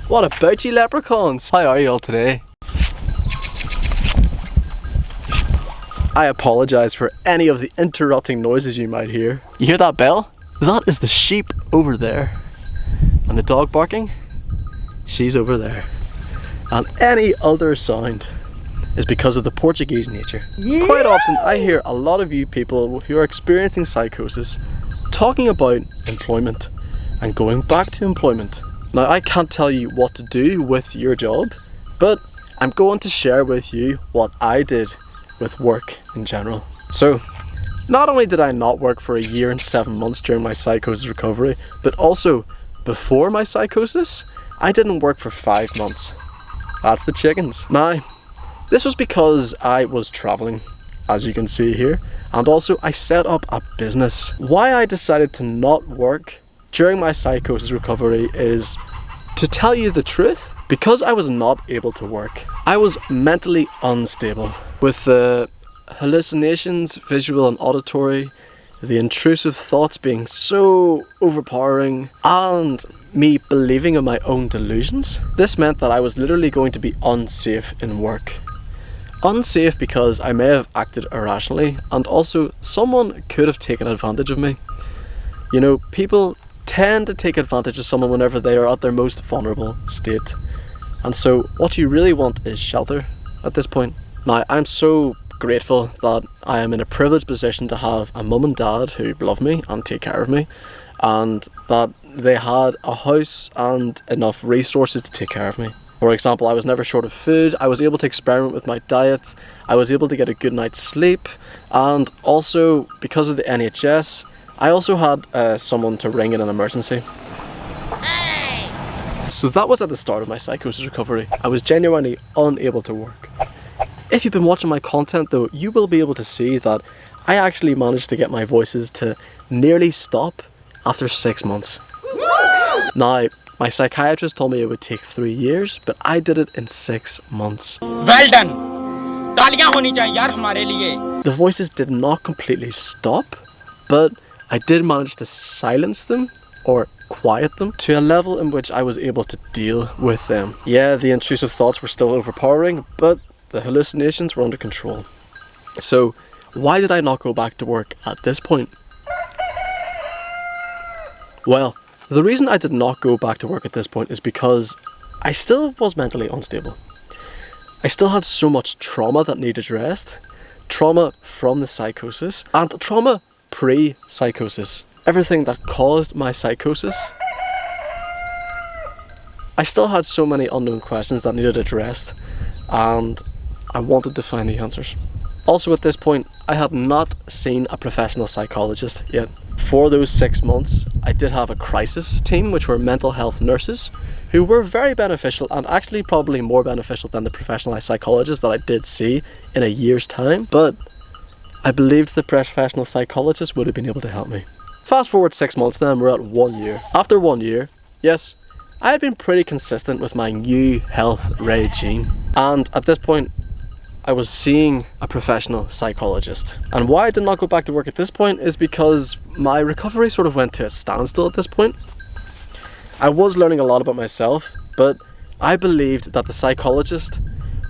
What about you leprechauns? How are you all today? I apologise for any of the interrupting noises you might hear. You hear that bell? That is the sheep over there. And the dog barking? She's over there. And any other sound is because of the Portuguese nature. Yeah. Quite often I hear a lot of you people who are experiencing psychosis talking about employment and going back to employment. Now I can't tell you what to do with your job, but I'm going to share with you what I did with work in general. So, not only did I not work for a year and 7 months during my psychosis recovery, but also before my psychosis, I didn't work for 5 months. That's the chickens. Now, this was because I was traveling, as you can see here, and also I set up a business. Why I decided to not work during my psychosis recovery is, to tell you the truth, because I was not able to work. I was mentally unstable with the hallucinations, visual and auditory, the intrusive thoughts being so overpowering, and me believing in my own delusions. This meant that I was literally going to be unsafe in work. Unsafe because I may have acted irrationally, and also someone could have taken advantage of me. You know, people tend to take advantage of someone whenever they are at their most vulnerable state. And so what you really want is shelter at this point. Now, I'm so grateful that I am in a privileged position to have a mum and dad who love me and take care of me, and that they had a house and enough resources to take care of me. For example, I was never short of food, I was able to experiment with my diet, I was able to get a good night's sleep, and also because of the NHS, I also had someone to ring in an emergency. Hey! So that was at the start of my psychosis recovery. I was genuinely unable to work. If you've been watching my content though, you will be able to see that I actually managed to get my voices to nearly stop after 6 months. Now, my psychiatrist told me it would take 3 years, but I did it in 6 months. Well done! The voices did not completely stop, but I did manage to silence them or quiet them to a level in which I was able to deal with them. Yeah, the intrusive thoughts were still overpowering, but the hallucinations were under control. So, why did I not go back to work at this point? Well, the reason I did not go back to work at this point is because I still was mentally unstable. I still had so much trauma that needed addressed. Trauma from the psychosis and trauma pre-psychosis. Everything that caused my psychosis. I still had so many unknown questions that needed addressed, and I wanted to find the answers. Also at this point, I had not seen a professional psychologist yet. For those 6 months, I did have a crisis team, which were mental health nurses, who were very beneficial and actually probably more beneficial than the professional psychologist that I did see in a year's time, but I believed the professional psychologist would have been able to help me. Fast forward 6 months then, we're at 1 year. After 1 year, yes, I had been pretty consistent with my new health regime, and at this point I was seeing a professional psychologist. And why I did not go back to work at this point is because my recovery sort of went to a standstill at this point. I was learning a lot about myself, but I believed that the psychologist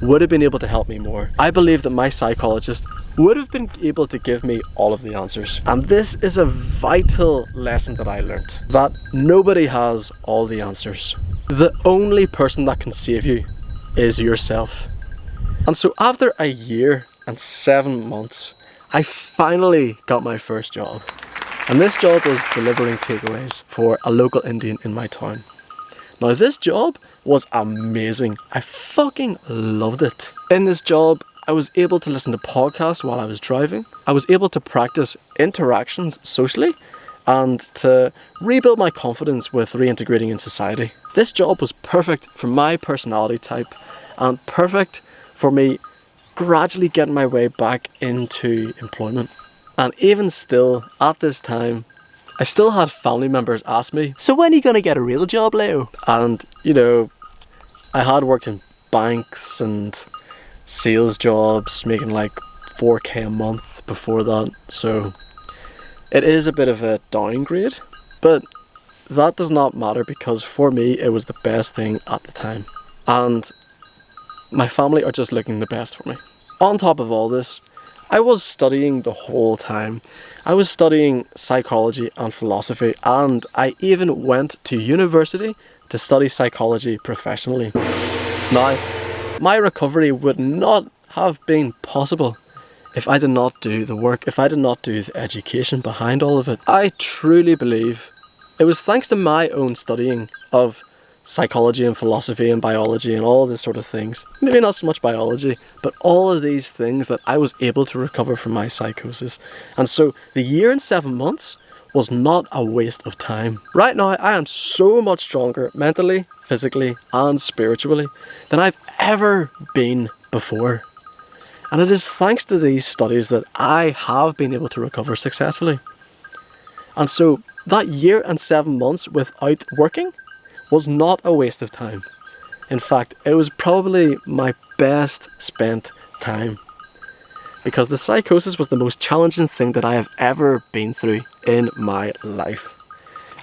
would have been able to help me more. I believed that my psychologist would have been able to give me all of the answers. And this is a vital lesson that I learned, that nobody has all the answers. The only person that can save you is yourself. And so after a year and 7 months, I finally got my first job. And this job was delivering takeaways for a local Indian in my town. Now this job was amazing. I fucking loved it. In this job, I was able to listen to podcasts while I was driving. I was able to practice interactions socially and to rebuild my confidence with reintegrating in society. This job was perfect for my personality type and perfect for me gradually getting my way back into employment. And even still, at this time, I still had family members ask me, "So when are you going to get a real job, Leo?" And, you know, I had worked in banks and sales jobs, making like 4k a month before that. So it is a bit of a downgrade, but that does not matter because for me it was the best thing at the time. And my family are just looking the best for me. On top of all this, I was studying the whole time. I was studying psychology and philosophy, and I even went to university to study psychology professionally. Now, my recovery would not have been possible if I did not do the work, if I did not do the education behind all of it. I truly believe it was thanks to my own studying of psychology and philosophy and biology and all this sort of things. Maybe not so much biology, but all of these things that I was able to recover from my psychosis. And so the year and 7 months was not a waste of time. Right now, I am so much stronger mentally, physically, and spiritually than I've ever been before. And it is thanks to these studies that I have been able to recover successfully. And so that year and 7 months without working was not a waste of time. In fact, it was probably my best spent time. Because the psychosis was the most challenging thing that I have ever been through in my life.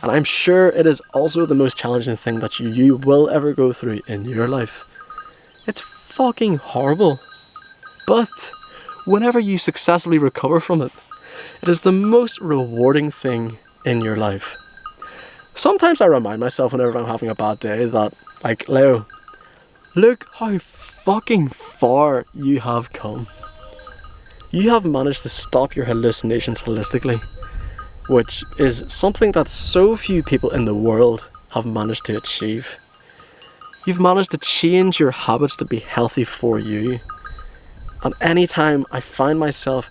And I'm sure it is also the most challenging thing that you will ever go through in your life. It's fucking horrible. But whenever you successfully recover from it, it is the most rewarding thing in your life. Sometimes I remind myself whenever I'm having a bad day that, like, Leo, look how fucking far you have come. You have managed to stop your hallucinations holistically, which is something that so few people in the world have managed to achieve. You've managed to change your habits to be healthy for you. And anytime I find myself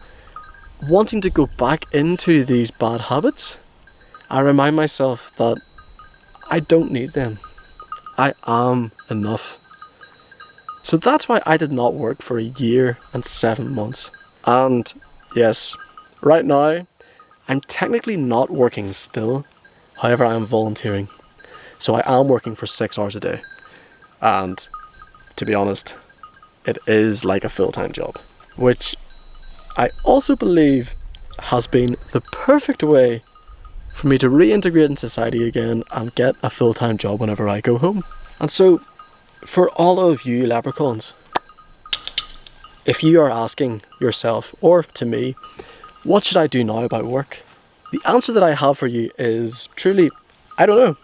wanting to go back into these bad habits, I remind myself that I don't need them. I am enough. So that's why I did not work for a year and 7 months. And yes, right now, I'm technically not working still. However, I am volunteering. So I am working for 6 hours a day. And to be honest, it is like a full-time job, which I also believe has been the perfect way for me to reintegrate in society again and get a full-time job whenever I go home. And so, for all of you leprechauns, if you are asking yourself, or to me, what should I do now about work? The answer that I have for you is truly, I don't know.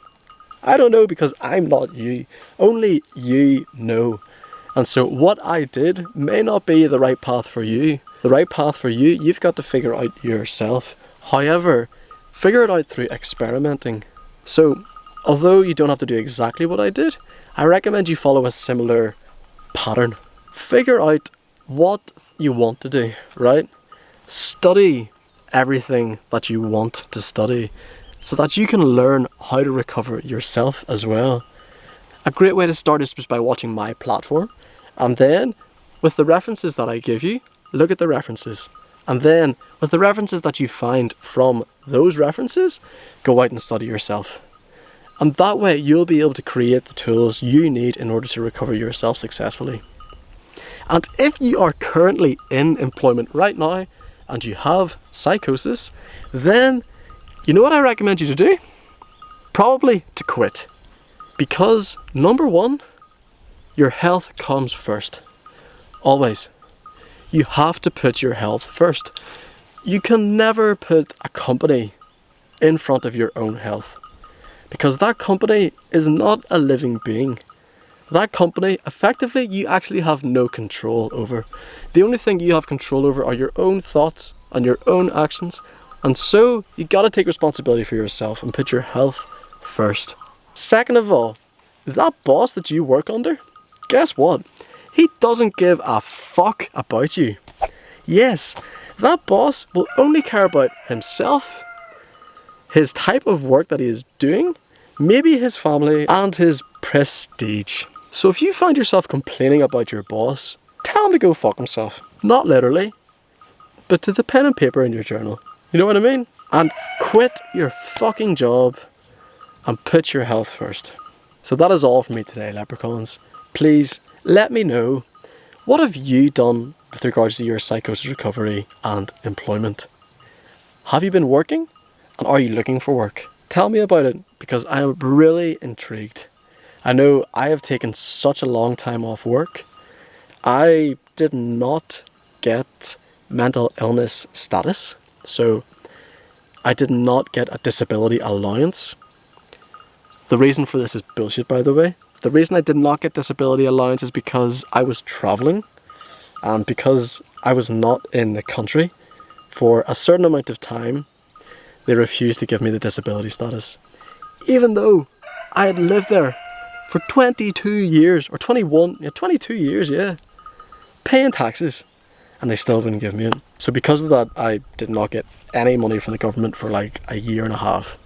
I don't know because I'm not you. Only you know. And so what I did may not be the right path for you. The right path for you, you've got to figure out yourself. However, figure it out through experimenting. So, although you don't have to do exactly what I did, I recommend you follow a similar pattern. Figure out what you want to do, right? Study everything that you want to study so that you can learn how to recover yourself as well. A great way to start is just by watching my platform. And then, with the references that I give you, look at the references. And then, with the references that you find from those references, go out and study yourself. And that way, you'll be able to create the tools you need in order to recover yourself successfully. And if you are currently in employment right now, and you have psychosis, then, you know what I recommend you to do? Probably to quit. Because, number one, your health comes first. Always. You have to put your health first. You can never put a company in front of your own health. Because that company is not a living being. That company, effectively, you actually have no control over. The only thing you have control over are your own thoughts and your own actions. And so, you gotta take responsibility for yourself and put your health first. Second of all, that boss that you work under, guess what? He doesn't give a fuck about you. Yes, that boss will only care about himself, his type of work that he is doing, maybe his family, and his prestige. So if you find yourself complaining about your boss, tell him to go fuck himself. Not literally, but to the pen and paper in your journal. You know what I mean? And quit your fucking job and put your health first. So that is all from me today, leprechauns. Please let me know, what have you done with regards to your psychosis recovery and employment? Have you been working? And are you looking for work? Tell me about it, because I am really intrigued. I know I have taken such a long time off work. I did not get mental illness status, so I did not get a disability allowance. The reason for this is bullshit, by the way. The reason I did not get disability allowance is because I was traveling, and because I was not in the country for a certain amount of time, they refused to give me the disability status. Even though I had lived there for 22 years, or 22 years, yeah, paying taxes, and they still wouldn't give me it. So because of that, I did not get any money from the government for like a year and a half.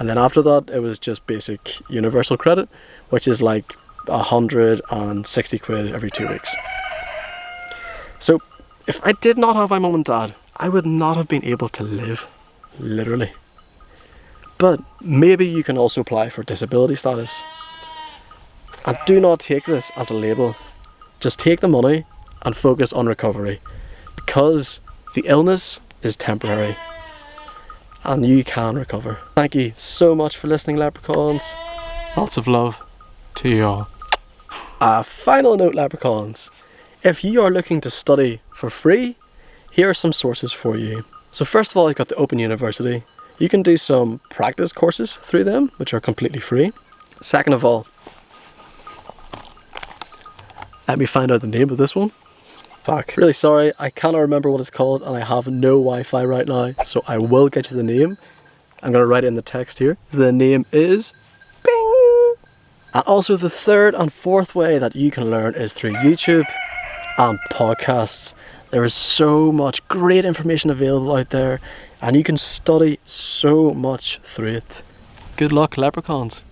And then after that, it was just basic universal credit, which is like 160 quid every 2 weeks. So if I did not have my mum and dad, I would not have been able to live, literally. But maybe you can also apply for disability status. And do not take this as a label. Just take the money and focus on recovery, because the illness is temporary and you can recover. Thank you so much for listening, leprechauns. Lots of love to you all. A final note, leprechauns. If you are looking to study for free, here are some sources for you. So first of all, you've got the Open University. You can do some practice courses through them, which are completely free. Second of all, let me find out the name of this one. Fuck. Really sorry, I cannot remember what it's called, and I have no Wi-Fi right now, so I will get you the name. I'm going to write it in the text here. The name is Bing! And also the third and fourth way that you can learn is through YouTube and podcasts. There is so much great information available out there, and you can study so much through it. Good luck, leprechauns.